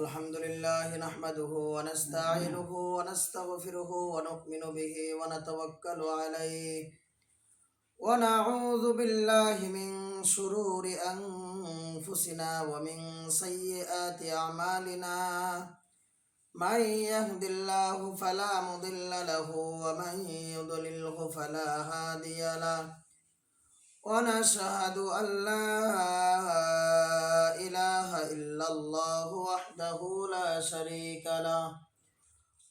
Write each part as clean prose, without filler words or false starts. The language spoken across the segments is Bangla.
الحمد لله نحمده ونستعينه ونستغفره ونؤمن به ونتوكل عليه ونعوذ بالله من شرور أنفسنا ومن سيئات أعمالنا من يهد الله فلا مضل له ومن يضلله فلا هادي له ونشهد أن لا إله إلا الله وحده لا شريك له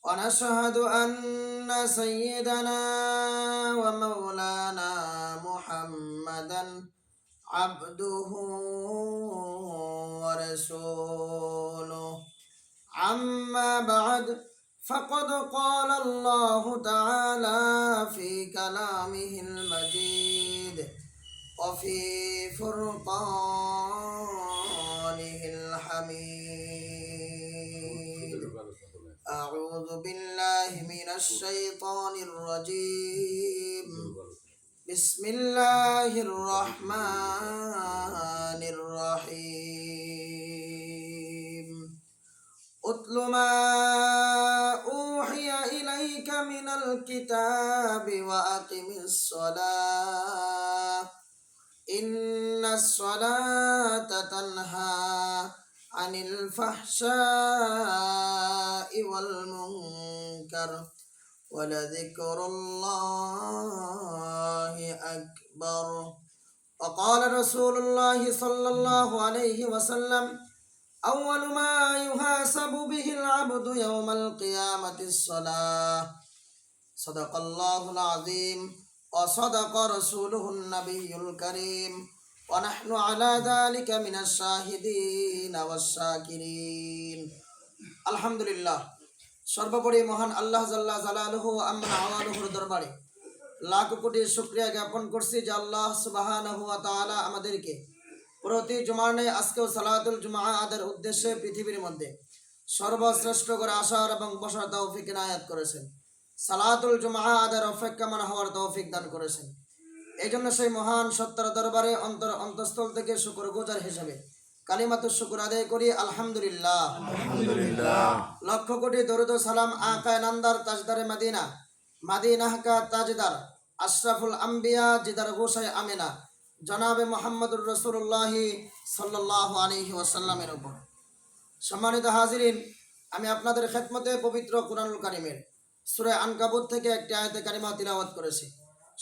ونشهد أن سيدنا ومولانا محمدا عبده ورسوله أما بعد فقد قال الله تعالى في كلامه المجيد وفي فرقانه الحميد أعوذ بالله من الشيطان الرجيم بسم الله الرحمن الرحيم أتل ما أوحي إليك من الكتاب وأقم الصلاة إن الصلاة تنهى عن الفحشاء والمنكر ولذكر الله أكبر وقال رسول الله صلى الله عليه وسلم أول ما يحاسب به العبد يوم القيامة الصلاة صدق الله العظيم وصدق رسوله النبي الكريم ونحن على ذلك من الشاهدين والشاكرين الحمد لله সর্বোপরি মহান আল্লাহ জাল্লা জালালুহু আমরা আওয়ালুহুর দরবারে লাখ কোটি শুকরিয়া জ্ঞাপন করছি যে আল্লাহ সুবহানাহু ওয়া তাআলা আমাদেরকে প্রতি জুমার ন্যায় আজকেও সালাতুল জুমআ আদার উদ্দেশ্যে পৃথিবীর মধ্যে সর্বশ্রেষ্ঠ করে আসার এবং বসার তৌফিক ইনায়াত করেছেন। সালাতুল জুমআ আদার অপেক্ষমান হওয়ার তৌফিক দান করেছেন। এই জন্য সেই মহান সত্তার দরবারে অন্তঃস্থল থেকে শুকরগুজার হিসেবে কালিমাতুশ শুকর আদায় করি আলহামদুলিল্লাহ। লক্ষ কোটি দরুদ ও সালাম আকা নান্দার তাজদারে মদিনা মদিনাহ কা তাজদার আশরাফুল আম্বিয়া জিদার গোসাই আমিনা জনাবে মুহাম্মদুর রাসূলুল্লাহ সাল্লাল্লাহু আলাইহি ওয়াসাল্লামের উপর। সম্মানিত হাজিরিন, আমি আপনাদের খেদমতে পবিত্র কুরআনুল কারীমের সূরা আনকাবুত থেকে একটি আয়াতে কারিমা তিলাওয়াত করেছি।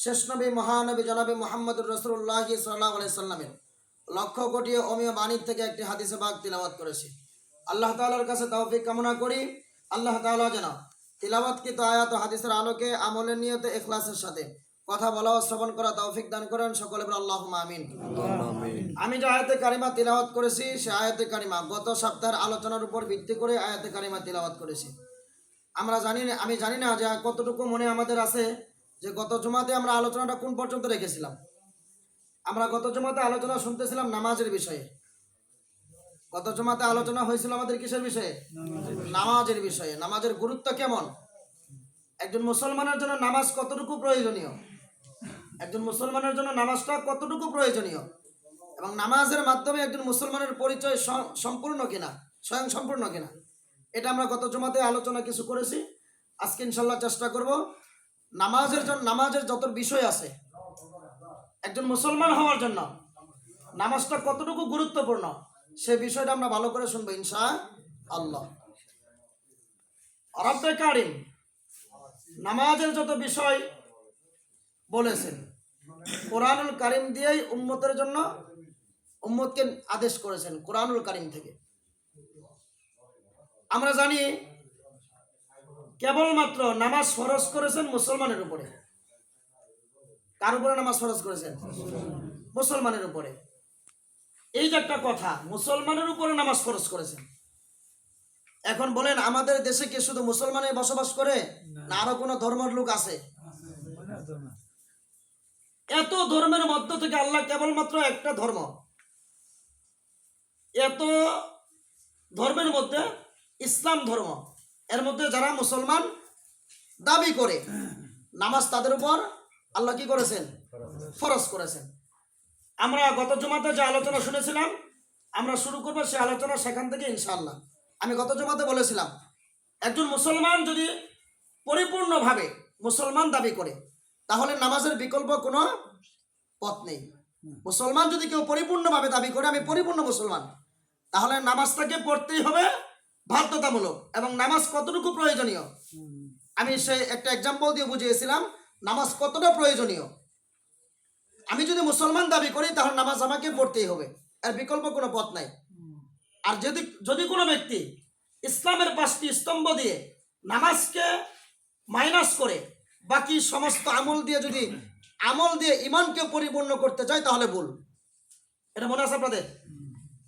শেষ নবী মহানবী জনাবে মুহাম্মদুর রাসূলুল্লাহ সাল্লাল্লাহু আলাইহি ওয়াসাল্লামের লক্ষ কোটি অমীয় বাণী থেকে একটি হাদিসে পাক তিলাওয়াত করেছি। আল্লাহ তাআলার কাছে তৌফিক কামনা করি আল্লাহ তাআলা যেন তিলাওয়াতকৃত আয়াত ও হাদিসের আলোকে আমলের নিয়তে ইখলাসের সাথে কথা বলা ও শ্রবণ করা তৌফিক দান করেন। সকলে বলেন আল্লাহুম্মা আমিন। আমি যে আয়াতে কারিমা তিলাওয়াত করেছি সে আয়াতে কারিমা গত সপ্তাহের আলোচনার উপর ভিত্তি করে আয়াতে কারিমা তিলাওয়াত করেছি। আমি জানি না যে কতটুকু মনে আমাদের আছে যে গত জুমাতে আমরা আলোচনাটা কোন পর্যন্ত রেখেছিলাম। আমরা গত জুমাতে আলোচনা শুনতেছিলাম নামাজের বিষয়ে। গত জুমাতে আলোচনা হয়েছিল আমাদের কিসের বিষয়ে? নামাজের বিষয়ে। নামাজের গুরুত্ব কেমন, একজন মুসলমানের জন্য নামাজ কতটুকু প্রয়োজনীয়, একজন মুসলমানের জন্য নামাজটা কতটুকু প্রয়োজনীয় এবং নামাজের মাধ্যমে একজন মুসলমানের পরিচয় সম্পূর্ণ কিনা, স্বয়ং সম্পূর্ণ কিনা, এটা আমরা গত জুমাতে আলোচনা কিছু করেছি। আজকে ইনশাল্লাহ চেষ্টা করব নামাজের যত বিষয় আছে একজন মুসলমান হওয়ার জন্য নামাজটা কতটুকু গুরুত্বপূর্ণ সে বিষয়টা আমরা ভালো করে শুনবো ইনশাআল্লাহ। রব্বে কারীম নামাজের যত বিষয় বলেছেন কোরআনুল কারীম দিয়েই উম্মতের জন্য উম্মতকে আদেশ করেছেন কোরআনুল কারীম থেকে। আমরা জানি কেবলমাত্র নামাজ ফরজ করেছেন মুসলমানের উপরে। কার উপরে নামাজ ফরজ করেছেন? মুসলমানের উপরে। এই যে একটা কথা, মুসলমানের উপরে নামাজ ফরজ করেছেন। এখন বলেন আমাদের দেশে কি শুধু মুসলমানই বসবাস করে না আরো কোনো ধর্মের লোক আছে? এত ধর্মের মধ্য থেকে আল্লাহ কেবলমাত্র একটা ধর্ম, এত ধর্মের মধ্যে ইসলাম ধর্ম, এর মধ্যে যারা মুসলমান দাবি করে নামাজ তাদের উপর আল্লাহ কি করেছেন? ফরজ করেছেন। আমরা গত জুমাতে যে আলোচনা শুনেছিলাম আমরা শুরু করবো সেই আলোচনা সেখান থেকে ইনশাআল্লাহ। আমি গত জমাতে বলেছিলাম, একজন মুসলমান যদি পরিপূর্ণভাবে মুসলমান দাবি করে তাহলে নামাজের বিকল্প কোনো পথ নেই। মুসলমান যদি কেউ পরিপূর্ণভাবে দাবি করে আমি পরিপূর্ণ মুসলমান, তাহলে নামাজটাকে পড়তেই হবে বাধ্যতামূলক। এবং নামাজ কতটুকু প্রয়োজনীয় আমি সেই একটা এক্সাম্পল দিয়ে বুঝিয়েছিলাম নামাজ কতটা প্রয়োজনীয়। আমি যদি মুসলমান দাবি করি তাহলে নামাজ আমাকে পড়তেই হবে, এর বিকল্প কোনো পথ নাই। আর যদি যদি কোনো ব্যক্তি ইসলামের 5টি স্তম্ভ দিয়ে নামাজকে মাইনাস করে বাকি সমস্ত আমল দিয়ে ইমানকে পরিপূর্ণ করতে চায় তাহলে ভুল। এটা মনে আছে আপনাদের?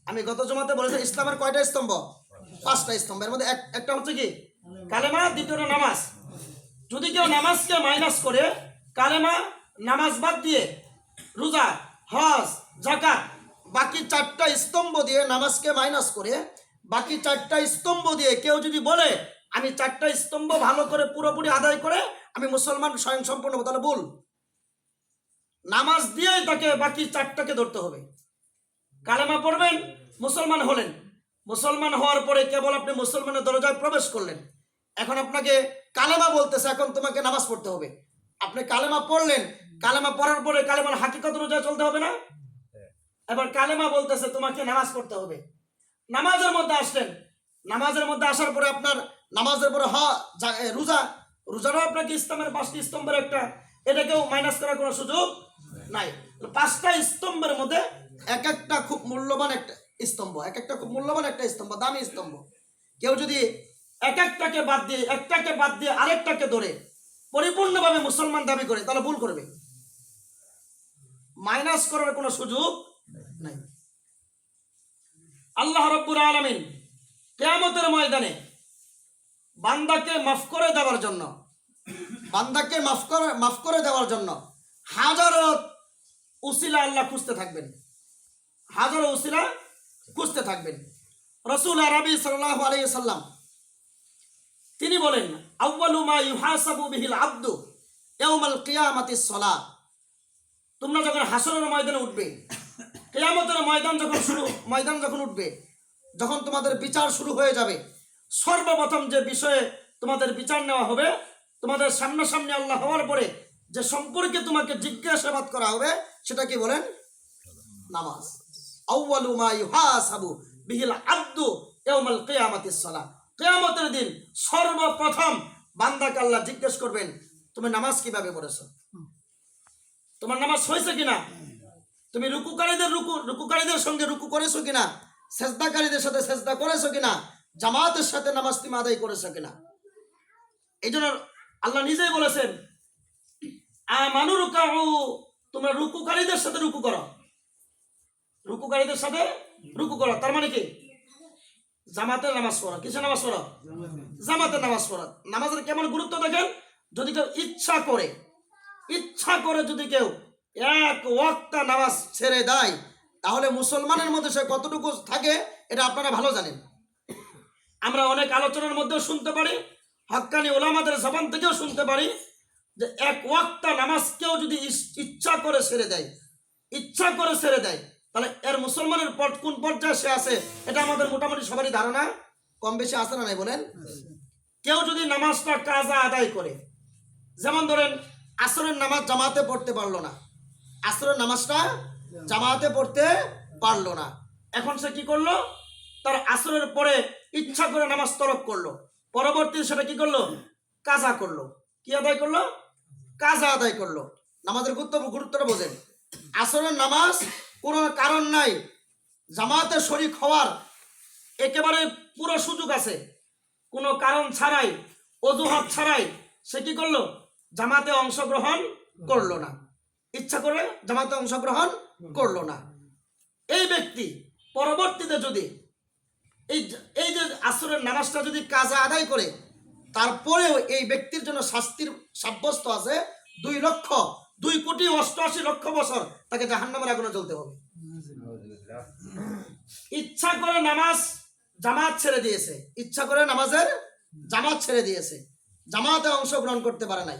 আমি গত জমাতে বলেছি ইসলামের কয়টা স্তম্ভ? 5টা স্তম্ভ। এর মধ্যে একটা হচ্ছে কি কালেমা, দ্বিতীয়টা নামাজ। যদি কেউ নামাজকে মাইনাস করে কালেমা, নামাজ বাদ দিয়ে রোজা, হজ, যাকাত, বাকি 4টা স্তম্ভ দিয়ে নামাজকে মাইনাস করে বাকি 4টা স্তম্ভ দিয়ে কেউ যদি বলে আমি 4টা স্তম্ভ ভালো করে পুরোপুরি আদায় করে আমি মুসলমান স্বয়ং সম্পূর্ণ, তাহলে ভুল। নামাজ দিয়েই তাকে বাকি 4টাকে ধরতে হবে। কালেমা পড়বেন, মুসলমান হলেন। মুসলমান হওয়ার পরে কেবল আপনি মুসলমানের দরজায় প্রবেশ করলেন, এখন আপনাকে কালেমা বলতেছে এখন তোমাকে নামাজ পড়তে হবে। আপনি কালেমা পড়লেন, কালেমা পড়ার পরে কালেমার হাকিকত অনুযায়ী চলতে হবে না? এবার কালেমা বলতেছে তোমাকে নামাজ পড়তে হবে। নামাজের মধ্যে আসলেন, নামাজের মধ্যে আসার পরে আপনার নামাজের পরে রোজারও আপনাকে ইসলামের 5টি স্তম্ভের একটা, এটাকেও মাইনাস করার কোনো সুযোগ নাই। 5টা স্তম্ভের মধ্যে এক একটা খুব মূল্যবান একটা স্তম্ভ, একটা স্তম্ভ, দামি স্তম্ভ। কেউ যদি একটাকে বাদ দিয়ে আরেকটাকে ধরে পরিপূর্ণভাবে মুসলমান দাবি করে তাহলে ভুল করবে, মাইনাস করার কোনো সুযোগ নাই। আল্লাহ রাব্বুল আলামিন কিয়ামতের ময়দানে বান্দাকে মাফ করে দেওয়ার জন্য হাজারো উসিলা আল্লাহ খুঁজতে থাকবেন। রাসূল আরবি সাল্লাল্লাহু আলাইহি ওয়াসাল্লাম তিনি বলেন আউয়ালু মা ইউহাসাবু বিহিল আবদু ইয়াউমাল কিয়ামাতিস সালাত। তোমরা যখন হাসরের ময়দানে উঠবে, কিয়ামতের ময়দান যখন উঠবে, যখন তোমাদের বিচার শুরু হয়ে যাবে, সর্বপ্রথম যে বিষয়ে তোমাদের বিচার নেওয়া হবে, তোমাদের সামনাসামনি আল্লাহ হওয়ার পরে যে সম্পর্কে তোমাকে জিজ্ঞাসাবাদ করা হবে সেটা কি বলেন? নামাজ। আউয়ালু মা ইউহাসাবু বিহিল আবদু ইয়াউমাল কিয়ামাতিস সালাত। কিয়ামতের দিন সর্বপ্রথম বান্দাকে আল্লাহ জিজ্ঞেস করবেন তুমি নামাজ কিভাবে পড়েছো, তোমার নামাজ হয়েছে কিনা, তুমি রুকুকারীদের সঙ্গে রুকু করেছো কিনা, সেজদাকারীদের সাথে সেজদা করেছো কিনা, জামাতের সাথে নামাজ তুমি আদায় করেছো কিনা। এই জন্য আল্লাহ নিজেই বলেছেন আমানু রুকাউ, তোমরা রুকুকারীদের সাথে রুকু করো। তার মানে কি? জামাতের নামাজ পড়ো। কিসের নামাজ পড়ো? জামাতের নামাজ পড়ো। নামাজের কেমন গুরুত্ব দেখেন, যদি কেউ ইচ্ছা করে যদি কেউ এক ওয়াক্ত নামাজ ছেড়ে দেয় তাহলে মুসলমানের মধ্যে সে কতটুকু থাকে এটা আপনারা ভালো জানেন। আমরা অনেক আলোচনার মধ্যেও শুনতে পারি, হক্কানি ওলামাদের জবান থেকেও শুনতে পারি যে এক ওয়াক্ত নামাজ কেউ যদি ইচ্ছা করে ছেড়ে দেয় তাহলে এর মুসলমানের কোন পর্যায়ে সে আছে এটা আমাদের মোটামুটি সবারই ধারণা কম বেশি আছে না নাই বলেন? কেউ যদি নামাজটা কাজা আদায় করে, যেমন ধরেন আসরের নামাজ জামাতে পড়তে পারলো না, এখন সে কি করলো? তার আসরের পরে ইচ্ছা করে নামাজ তরক করলো, পরবর্তীতে সেটা কি করলো? কাজা করলো। কি আদায় করলো? কাজা আদায় করলো। নামাজের গুরুত্বটা বোঝেন। আসরের নামাজ কোনো কারণ নাই, জামাতে শরীক হওয়ার একেবারে পুরো সুযোগ আছে, কোনো কারণ ছাড়াই, অজুহাত ছাড়াই সে কি করলো? জামাতে অংশগ্রহণ করলো না, ইচ্ছা করে জামাতে অংশগ্রহণ করলো না। এই ব্যক্তি পরবর্তীতে যদি এই যে আসরের নামাজটা যদি কাজা আদায় করে, তারপরেও এই ব্যক্তির জন্য শাস্তির সাব্যস্ত আছে 2,82,88,00,000 বছর তাকে জাহান্নামের আগুনে জ্বলতে হবে। ইচ্ছা করে জামাত ছেড়ে দিয়েছে, জামাতে অংশগ্রহণ করতে পারে নাই।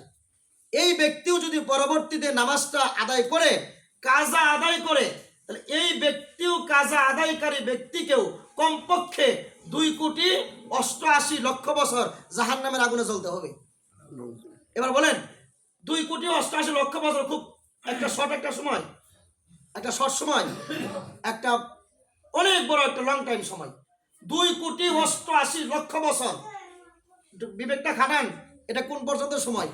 এই ব্যক্তিও যদি পরবর্তীতে নামাজটা আদায় করে, কাজা আদায় করে, তাহলে এই ব্যক্তিও কাজা আদায়কারী ব্যক্তিকেও কমপক্ষে 2,88,00,000 বছর জাহান্নামের আগুনে জ্বলতে হবে। এবার বলেন 2,88,00,000 বছর খুব একটা শর্ট সময়, একটা অনেক বড় একটা লং টাইম সময়। 2,88,00,000 বছর, বিবেকটা খাটান, এটা কোন পর্যন্ত সময়?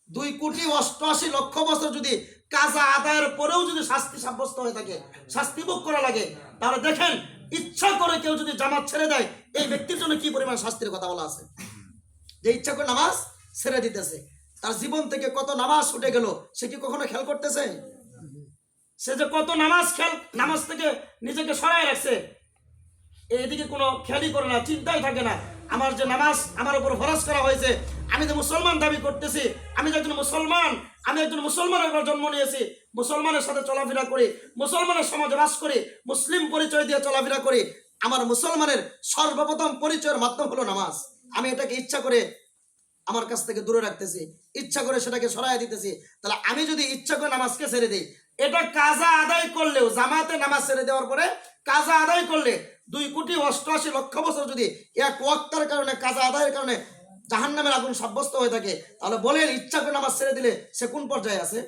2,88,00,000 বছর যদি কাজা আদায়ের পরেও যদি শাস্তি সাব্যস্ত হয়ে থাকে, শাস্তি ভোগ করা লাগে, তাহলে দেখেন ইচ্ছা করে কেউ যদি জামাত ছেড়ে দেয়, এই ব্যক্তির জন্য কি পরিমাণ শাস্তির কথা বলা আছে। যে ইচ্ছা করে নামাজ ছেড়ে দিতেছে, তার জীবন থেকে কত নামাজ ছুটে গেল, সে কি কখনো খেয়াল করতেছে? সে যে কত নামাজ থেকে নিজেকে সরায় রাখছে, এইদিকে কোনো খেয়ালই করে না, চিন্তাই থাকে না। আমার যে নামাজ আমার উপর ফরজ করা হয়েছে, আমি যে মুসলমান দাবি করতেছি, আমি যে একজন মুসলমান, আমি একজন মুসলমানের ঘরে জন্ম নিয়েছি, মুসলমানের সাথে চলাফেরা করি, মুসলমানের সমাজে বাস করি, মুসলিম পরিচয় দিয়ে চলাফেরা করি। আমার মুসলমানের সর্বপ্রথম পরিচয়ের মাধ্যম হলো নামাজ। আমি এটাকে ইচ্ছা করে আমার কাছ থেকে দূরে রাখতেছি, ইচ্ছা করে সেটাকে সরাই দিতেছি। তাহলে আমি যদি ইচ্ছা করে নামাজকে ছেড়ে দিই, এটা কাজা আদায় করলেও, জামাতে নামাজ ছেড়ে দেওয়ার পরে কাজা আদায় করলে 2,88,00,000 বছর যদি এক ওয়াক্তের কারণে, কাজা আদায়ের কারণে জাহান্নামের আগুন সাব্যস্ত হয়ে থাকে, তাহলে বলেন ইচ্ছা করে নামাজ ছেড়ে দিলে সে কোন পর্যায়ে আছে?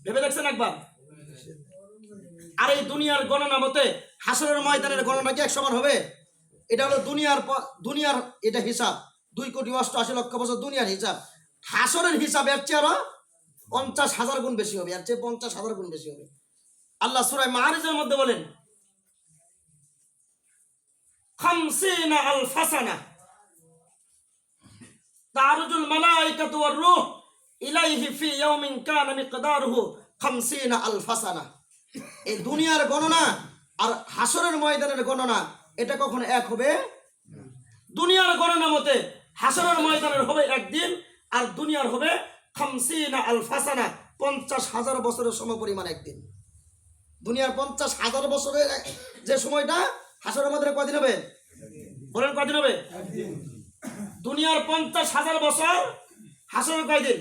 ভেবে দেখছেন একবার? আর এই দুনিয়ার গণনা মতে হাসরের ময়দানের গণনা কি এক সমান হবে? এটা হলো দুনিয়ার এটা হিসাব। 2,88,00,000 বছর দুনিয়ার হিসাব। হাসরের হিসাব এর চেয়ে আরো 50,000 গুণ বেশি হবে, এর চেয়ে 50,000 গুণ বেশি হবে। আল্লাহ সূরা মাআরিজের মধ্যে বলেন 50,000 সানা তারুজুল মালাইকাতু ওয়ার রূহ ইলাইহি ফি ইয়াউমিন কানা মিকদারুহু 50,000 সানা। এই দুনিয়ার গণনা আর হাসরের ময়দানের গণনা এটা কখনো এক হবে? দুনিয়ার গণনা মতে হাসরের ময়দানের হবে একদিন, আর দুনিয়ার হবে 50,000 সানা, 50,000 বছরের সমপরিমাণ একদিন। দুনিয়ার 50,000 বছরের যে সময়টা, হাসরের ময়দানে কয়দিন হবে? বলেন কয়দিন হবে? দুনিয়ার 50,000 বছর, হাসরের কয়দিন?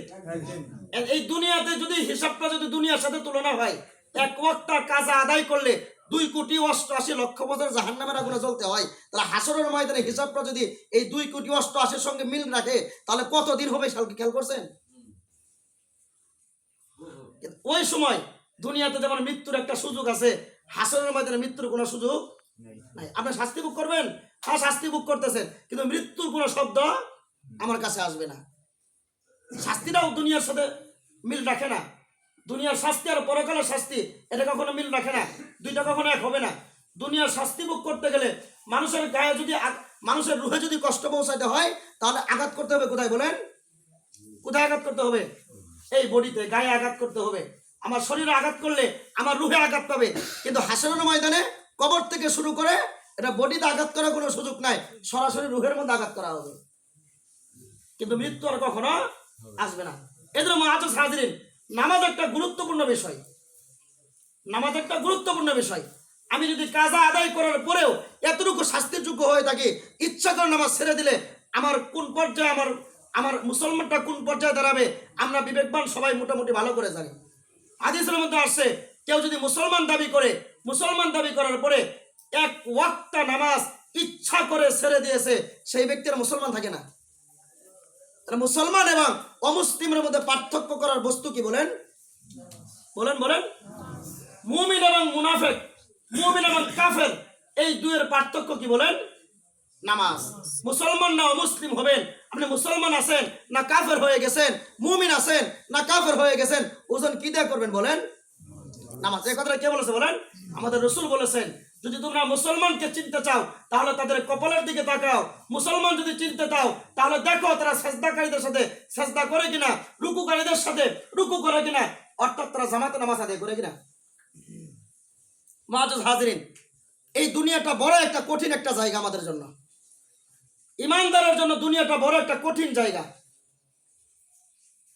এই দুনিয়াতে যদি হিসাবটা যদি দুনিয়ার সাথে তুলনা হয়, এক ওয়াক্ত কাজা আদায় করলে 2,88,00,000 বছর জাহান্নামের আগুনে জ্বলতে হয়। তাহলে হাসরের ময়দানে হিসাবটা যদি এই 2,88,00,000 সঙ্গে মিল রাখে, তাহলে কত দিন হবে খেয়াল করছেন? ওই সময় দুনিয়াতে যেমন মৃত্যুর একটা সুযোগ আছে, হাসরের ময়দানে মৃত্যুর কোনো সুযোগ নাই। আপনি শাস্তি ভোগ করবেন, হ্যাঁ শাস্তি ভোগ করতেছেন, কিন্তু মৃত্যুর কোনো শব্দ আমার কাছে আসবে না। শাস্তিটাও দুনিয়ার সাথে মিল রাখে না। দুনিয়ার শাস্তি আর পরকালের শাস্তি এটা কখনো মিল রাখে না, দুইটা কখনো এক হবে না। দুনিয়ার শাস্তি ভোগ করতে গেলে মানুষের গায়ে যদি, মানুষের রুহে যদি কষ্ট পৌঁছাতে হয়, তাহলে আঘাত করতে হবে কোথায় বলেন? কোথায় আঘাত করতে হবে? এই বডিতে, গায়ে আঘাত করতে হবে। আমার শরীরে আঘাত করলে আমার রুহে আঘাত পাবে। কিন্তু হাসরের ময়দানে কবর থেকে শুরু করে এটা বডিতে আঘাত করার কোনো সুযোগ নাই, সরাসরি রুহের মধ্যে আঘাত করা হবে। কিন্তু মৃত্যু আর কখনো আসবে না। এদের মুআজ্জাজ হাজিরিন, নামাজ একটা গুরুত্বপূর্ণ বিষয়। নামাজ একটা গুরুত্বপূর্ণ বিষয়। আমি যদি কাজা আদায় করার পরেও এতটুকু শাস্তির যোগ্য হয়ে থাকি, ইচ্ছা করে নামাজ ছেড়ে দিলে আমার কোন পর্যায়ে, আমার মুসলমানটা কোন পর্যায়ে দাঁড়াবে, আমরা বিবেকবান সবাই মোটামুটি ভালো করে জানি। হাদিসের মধ্যে আসছে, কেউ যদি মুসলমান দাবি করে, মুসলমান দাবি করার পরে এক ওয়াক্ত নামাজ ইচ্ছা করে ছেড়ে দিয়েছে, সেই ব্যক্তির মুসলমান থাকে না। মুসলমান এবং অমুসলিমের মধ্যে পার্থক্য করার বস্তু কি বলেন? বলেন বলেন। মুমিন এবং মুনাফিক, মুমিন এবং কাফের, এই দুইয়ের পার্থক্য কি বলেন? নামাজ। মুসলমান না অমুসলিম হবেন, আপনি মুসলমান আছেন না কাফের হয়ে গেছেন, মুমিন আছেন না কাফের হয়ে গেছেন, ওজন কি দিয়ে করবেন বলেন? নামাজ। এই কথাটা কে বলেছে বলেন? আমাদের রাসূল বলেছেন, যদি তোমরা মুসলমানকে চিনতে চাও তাহলে তাদের কপালের দিকে তাকাও। মুসলমান যদি চিনতে চাও তাহলে দেখো তারা সাজদাকারীদের সাথে সাজদা করে কিনা, রুকুকারীদের সাথে রুকু করে কিনা, অর্থাৎ তারা জামাতে নামাজ আদায় করে কিনা। মুআজ্জাজ হাজিরিন, এই দুনিয়াটা বড় একটা কঠিন একটা জায়গা আমাদের জন্য, ইমানদারের জন্য দুনিয়াটা বড় একটা কঠিন জায়গা।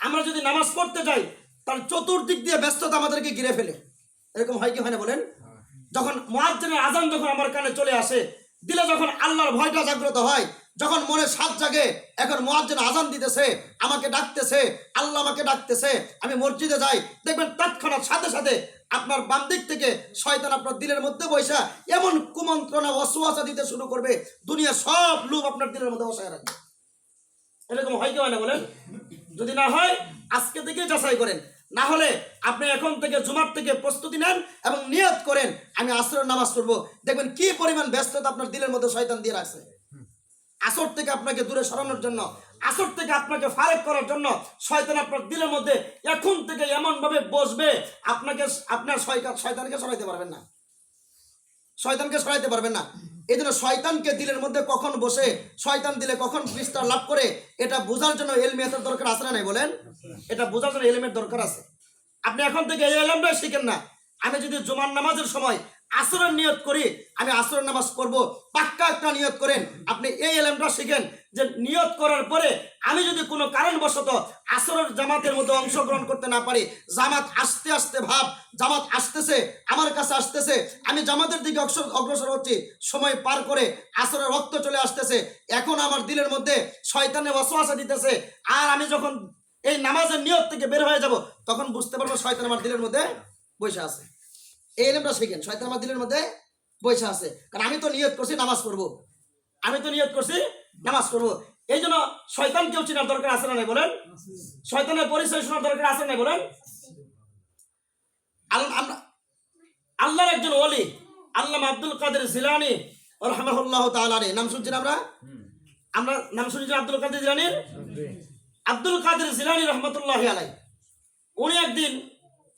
আমরা যদি নামাজ পড়তে যাই তাহলে চতুর্দিক দিয়ে ব্যস্ততা আমাদেরকে ঘিরে ফেলে। এরকম হয় কি হয় না বলেন? যখন মুয়াজ্জিনের আজান যখন আমার কানে চলে আসে, দিলে যখন আল্লাহর ভয়টা জাগ্রত হয়, যখন মনে সাত জাগে, এখন মুয়াজ্জিন আজান দিতেছে, আমাকে ডাকতেছে, আল্লাহ আমাকে ডাকতেছে, আমি মসজিদে যাই, দেখবেন তৎক্ষণাৎ সাথে সাথে আপনার বাম দিক থেকে শয়তান আপনার দিলের মধ্যে বসা এমন কুমন্ত্রণা ওয়াসওয়াসা দিতে শুরু করবে, দুনিয়া সব লোভ আপনার দিলের মধ্যে বসায় রাখবে। এরকম হয় কি হয় না বলেন? যদি না হয় আজকে থেকে যাচাই করেন, না হলে আপনি এখন থেকে জুমার থেকে প্রস্তুতি নেন এবং নিয়ত করেন আমি আসরের নামাজ পড়বো। দেখবেন কি পরিমাণ ব্যস্ততা আপনার দিলের মধ্যে শয়তান দিয়ে রাখছে। আসর থেকে আপনাকে দূরে সরানোর জন্য, আসর থেকে আপনাকে ফারেক করার জন্য শয়তান আপনার দিলের মধ্যে এখন থেকে এমন ভাবে বসবে, আপনাকে আপনার শয়তানকে সরাইতে পারবেন না, শয়তানকে সরাইতে পারবেন না। এই জন্য শয়তানকে দিলের মধ্যে কখন বসে, শয়তান দিলে কখন বিস্তার লাভ করে, এটা বোঝার জন্য এলমের দরকার আছে না নাই বলেন? এটা বোঝার জন্য এলমের দরকার আছে। আপনি এখন থেকে এই এলমটা শিখেন না। আমি যদি জুমার নামাজের সময় আসরের নিয়ত করি, আমি আসরের নামাজ পড়বো, পাক্কা একটা নিয়ত করেন। আপনি এই এলমটা শিখেন যে নিয়ত করার পরে আমি যদি কোনো কারণবশত আসরের জামাতের মধ্যে অংশগ্রহণ করতে না পারি, জামাত আসতে আসতে ভাব জামাত আসতেছে, আমার কাছে আসতেছে, আমি জামাতের দিকে অগ্রসর হচ্ছি, সময় পার করে আসরের রক্ত চলে আসতেছে, এখন আমার দিলের মধ্যে শয়তানের ওয়াসওয়াসা দিতেছে, আর আমি যখন এই নামাজের নিয়ত থেকে বের হয়ে যাব তখন বুঝতে পারবো শয়তান আমার দিলের মধ্যে বসে আছে। এই এলেমটা শিখেন, শয়তান আমার দিলের মধ্যে বসে আছে, কারণ আমি তো নিয়ত করছি নামাজ পড়বো, আমি তো নিয়ত করছি নামাজ পড়বো। এই জন্য শয়তানকেও চেনার দরকার আছে না নাই বলেন? শয়তানের পরিচয় শোনার দরকার আছে নাই বলেন? আমরা আল্লাহর একজন ওলি আল্লামা আব্দুল কাদের জিলানী রাহিমাহুল্লাহু তাআলা নাম শুনছেন? আমরা নাম শুনছি আব্দুল কাদের জিলানীর। আব্দুল কাদের জিলানী রহমতুল্লাহি আলাইহি উনি একদিন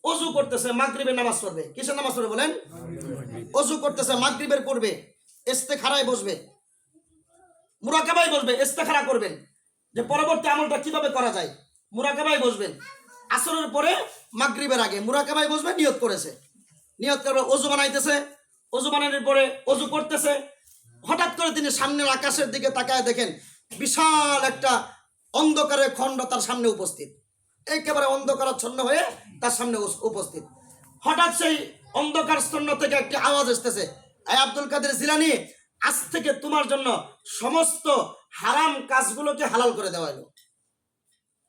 ওযু করতেছে, মাগরিবের নামাজ পড়বে। কিসের নামাজ পড়বে বলেন? ওযু করতেছে, মাগরিবের পড়বে, ইস্তেখারায় বসবে, মুরাকাবায় বসবে, ইস্তেখারা করবেন যে পরবর্তী আমলটা কিভাবে করা যায়, মুরাকাবায় বসবেন। আসরের পরে মাগরিবের আগে মুরাকাবায় বসবে, নিয়ত করেছে, নিয়ত করে ওযু বানাইতেছে, ওযু বানানোর পরে ওযু করতেছে, হঠাৎ করে তিনি সামনের আকাশের দিকে তাকায় দেখেন বিশাল একটা অন্ধকারের খণ্ড তার সামনে উপস্থিত, একেবারে অন্ধকারাচ্ছন্ন হয়ে তার সামনে উপস্থিত। হঠাৎ সেই অন্ধকার স্তন্য থেকে একটি আওয়াজ আসতেছে, এই আব্দুল কাদের জিলানী, আজ থেকে তোমার জন্য সমস্ত হারাম কাজগুলোকে হালাল করে দেওয়া হলো।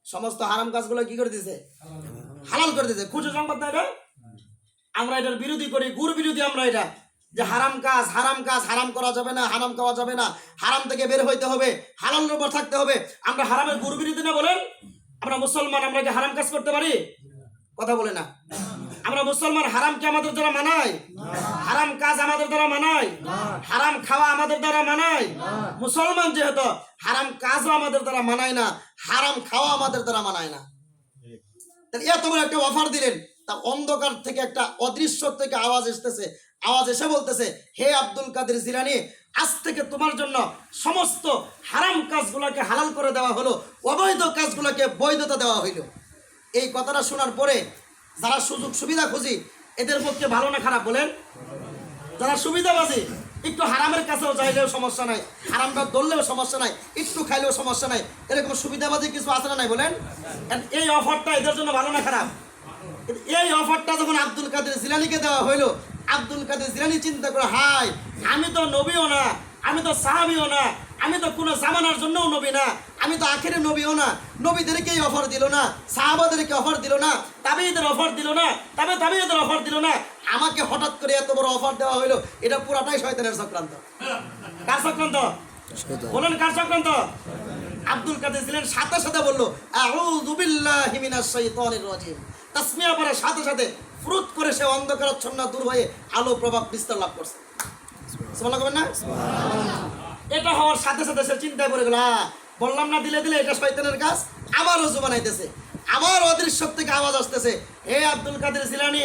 সমস্ত হারাম কাজগুলো কি করে দিয়েছে? হালাল করে দিয়েছে। খুশি সংবাদ না এটা? আমরা এটার বিরোধী করি, গুরু বিরোধী আমরা এটা, যে হারাম কাজ হারাম করা যাবে না, হারাম খাওয়া যাবে না, হারাম থেকে বের হইতে হবে, হালালের উপর থাকতে হবে। আমরা হারামের গুরু বিরোধী না বলেন? আমরা মুসলমান, আমরা কি হারাম কাজ করতে পারি? কথা বলে না। আমরা মুসলমান, হারাম কি আমাদের দ্বারা মানায়? হারাম কাজ আমাদের দ্বারা মানায়? হারাম খাওয়া আমাদের দ্বারা মানায়? মুসলমান যেহেতু হারাম কাজও আমাদের দ্বারা মানায় না, হারাম খাওয়া আমাদের দ্বারা মানায় না। এত বড় একটা অফার দিলেন, তা অন্ধকার থেকে একটা অদৃশ্য থেকে আওয়াজ আসতেছে, আওয়াজ এসে বলতেছে, হে আব্দুল কাদের জিলানী, আজ থেকে তোমার জন্য সমস্ত হারাম কাজগুলোকে হালাল করে দেওয়া হলো, অবৈধ কাজগুলোকে বৈধতা দেওয়া হইল। এই কথাটা শোনার পরে যারা সুযোগ সুবিধা খুঁজি, এদের পক্ষে ভালো না খারাপ বলেন? যারা সুবিধাবাজি, একটু হারামের কাছেও চাইলেও সমস্যা নাই, হারামটা ধরলেও সমস্যা নাই, একটু খাইলেও সমস্যা নাই, এরকম সুবিধাবাজি কিছু আছে না নাই বলেন? এই অফারটা এদের জন্য ভালো না খারাপ? এই অফারটা যখন আব্দুল কাদের জিলানীকে দেওয়া হইলো, আব্দুল কাদের জিলানী চিন্তা করে, হাই, আমি তো নবীও না, আমি তো সাহাবীও না, আমি তো কোনো জামানার জন্যও নবী না, আমি তো আখেরে নবীও না, নবীদেরকে এই অফার দিল না, সাহাবাদেরকে অফার দিল না, তাবেঈদের অফার দিল না, তাবেঈদের অফার দিল না, আমাকে হঠাৎ করে এত বড় অফার দেওয়া হইলো। এটা পুরাটাই শয়তানের চক্রান্ত। কার চক্রান্ত বলেন? কার চক্রান্ত? আব্দুল কাদের জিলানী সাথে সাথে বললো, আউযু বিল্লাহি মিনাশ শাইতানির রাজিম। তাসমিয়া পড়ার সাথে সাথে ফুরুত করে সে অন্ধকারাচ্ছন্ন দূর হয়ে আলো প্রভাব বিস্তার লাভ করছে। সুবহানাল্লাহ বলেন না? এটা হওয়ার সাথে সাথে সে চিন্তায় পড়ে গেল, বললাম না দিলে দিলে এটা শয়তানের কাজ, আবার ওযু বানাইতেছে, আবার অদৃশ্য থেকে আওয়াজ আসতেছে, হে আব্দুল কাদের জিলানী,